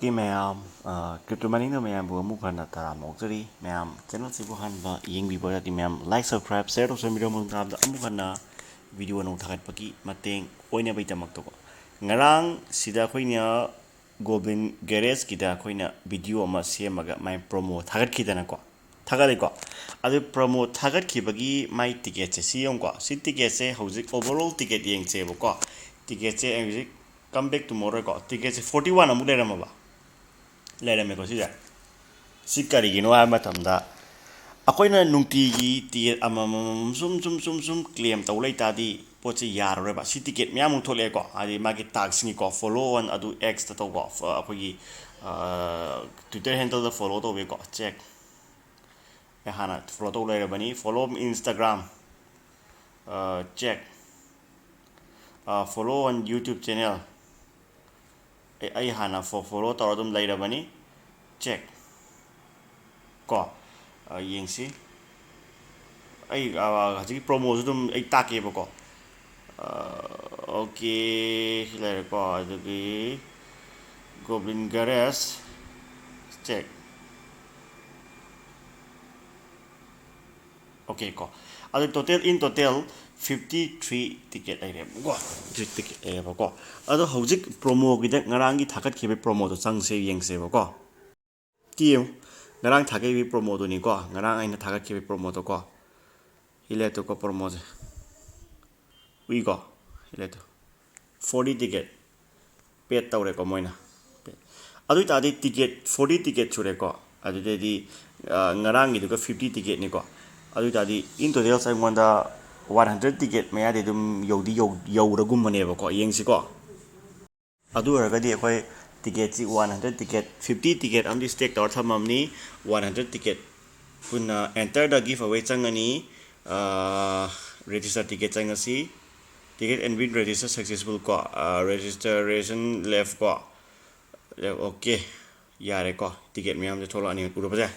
Okay, ma'am. Crypto mining na ma'am buo mo kana tara mo actually ma'am channel si buhan ba iyeng bibo dati ma'am like subscribe share to sa video mo tabda amo kana video no thakat pagi mateng oina bai tamak to ngarang sida khoinya goblin garage kita khoina video ama semaga mai promo thagat khidana ko thagale ko adu promo thagat khibagi mai ticket se si yong ko si ticket se hojik overall ticket yeng se bo ko ticket se hojik come back tomorrow ko ticket se 41 amu le ramaba le ram ko sida si kari gi no ama tamda akoina nungti gi ticket ama sum claim taw lai ta di pot se yar re ba si ticket myam thole ko adi magi tag singi ko follow on adu x ta to ko akogi twitter handle da follow to be ko check hana follow to lai bani follow instagram check follow on youtube channel ai hana follow to dum lai bani check ko yengsi ai haji promo dum ai take ba ko okay lai ko adi goblin garage check okay ko adu total in total 53 ticket ai re ko ticket ai ba ko adu hojik promo gi da ngarang gi thakat khibe promo to chang se yeng se ba ko tiyo ngarang thage bi promo to ni ko ngarang aina thagat khibe promo to ko hile to ko promo je wi ko hile to 40 ticket pay tawre ko moina adu ta di ticket 40 ticket chure ko adu di ngarang gi to 50 ticket ni ko adu ta di in total sai monda 100 ticket maya de dum yodi yoguragum mane ba ko yengsi ko adu raga di akoi ticket si 100 ticket 50 ticket amdi stake tor thamamni 100 ticket puna enter the giveaway changani register ticket changasi ticket and win register successful ko registration left ko okay yare ko ticket miyam de tholo ani uru baja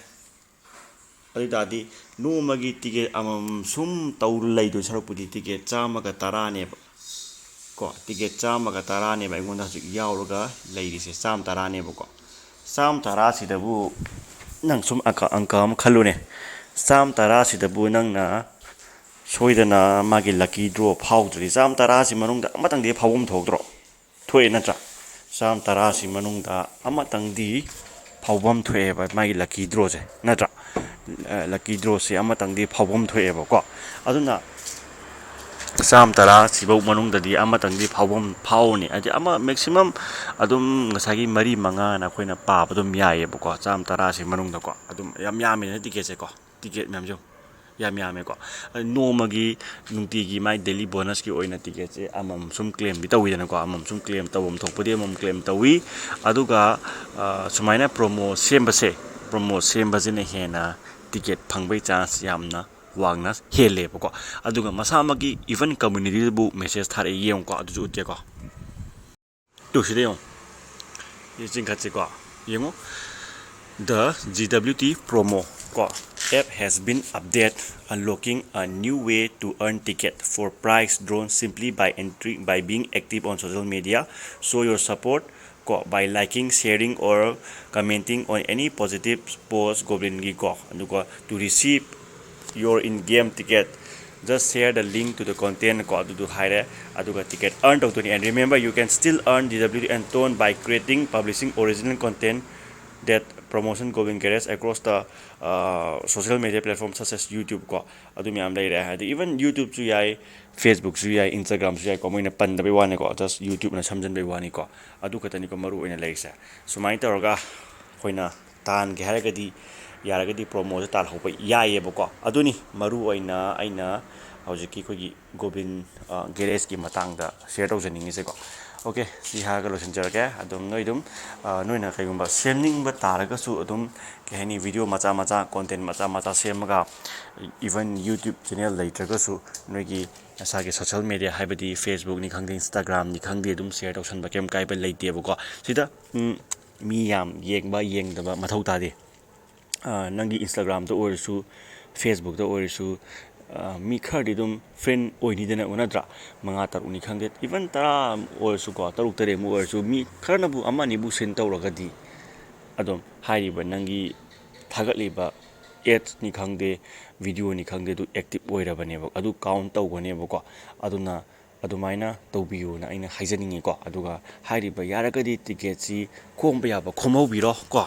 adi dadi no magi ticket amam sum taur lai do sarupudi ticket chama ka tara ne ko ticket chama ka tara ne ba ngonda su yawroga lairi se sam tara ne ko sam tara si da bu nang sum aka angkam khalune sam tara si da bu nang na soidana magi lucky draw phawdri sam tara si manung da amatang de phawum thokdro thoi na tra sam tara si manung da amatang di phawbam thoe ba magi lucky draw je na tra lucky draw si amatang di phawbam thoe ba ko aduna sam tara sibau manung da di amatang di phawbam phawni adi ama maximum adum ngasagi mari manga na khoina pa badum yaye ba ko sam tara si manung da ko adum yam yame na ticket se ko ticket myam jo yam yame ko nomagi nungti gi mai daily bonus ki oina ticket se amam sum claim bi tawi na ko amam sum claim tawum thokpudi amam claim tawi aduga sumaina promo semba jine hena ticket phangbai chance yamna wangna hele ko aduga masamagi even community bu message thare yem ko adu utte ko to side yo ye jingkhatse ko yengo the gwt promo ko app has been updated unlocking a new way to earn ticket for prize drawn simply by being active on social media. Show your support by liking, sharing or commenting on any positive post Goblin gi ko to receive your in-game ticket. Just share the link to the content ko to hire aduga ticket earn to and remember you can still earn DWT and tone by creating publishing original content that promotion Goblin Garage across the social media platforms such as YouTube ko adumi am lai ra even YouTube chu yai Facebook chu yai Instagram chu yai ko moina pan da be wani ko just YouTube na samjan be wani ko adu khatani ko maru ina lai sa sumai tawga hoina tan ge haragadi yaragadi promo ta tal hopa yai ba ko aduni maru oina aina hojiki khogi Goblin Garage ki matang da share tawjaningi se ko okay si ha ga losin jarga adum noidum noina kaigumba semning ba taraga su adum kehani video macha content macha semaga even YouTube channel later su noigi asage social media haibadi Facebook ni khangde Instagram ni khangde adum share tawsan ba kem kai ba leite ba ko sida mi yam yengda mathau ta de nangi Instagram to orisu Facebook to orisu mi khadi dum friend oini dena unadra manga tar uni khangde even tara orisu ko taruk tare mu orisu mi kharna bu amani bu sen tawragadi adom hairiba nangi thagatliba ads ni khangde video ni khangde du active oirabane ba adu count tawgane ba ko aduna adumaina tawbiyo na aina haijaningi ko aduga hairiba yaragadi ticket si khomba yaba khomobiro ko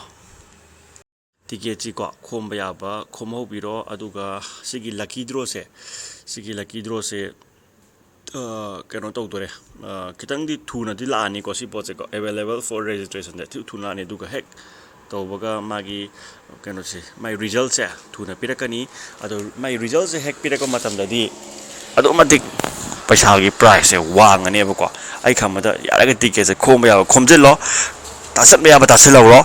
ticket si ko khomba yaba khomobiro aduga sigi lucky draw se kano tawdore kitangdi thuna di laani ko si poche ko available for registration de thuna ne duga hek tawbaga magi kano se my result se thuna pirakani ado my result se hek pirako matam dadi ado madik paisa gi price se wangane ba ko ai khamada yaraga ticket se khomba ya khomjelo tasat ba ya taselo ro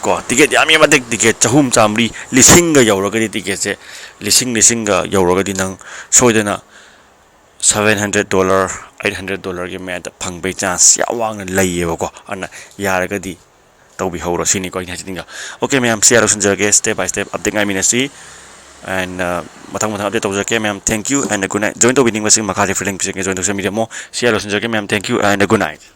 ko ticket yami madik ticket chahum chamri lisinga yawraga di ticket se lisinga yawraga di nang soidana $700 $800 के मैं फंग पे chance या वांग लइए बको अन यारगा दी तौबी होरो सिनी को इना चिंगा okay ma'am share सुनजगे स्टेप बाय स्टेप अपडेट आई मिनसी एंड मथंग अपडेट तौजके ma'am thank you and good night join तो बिनिंग मसिंग मखा रे फीलिंग पिसे जॉइन तो से मीडिया मो शेयर सुनजगे ma'am thank you and good night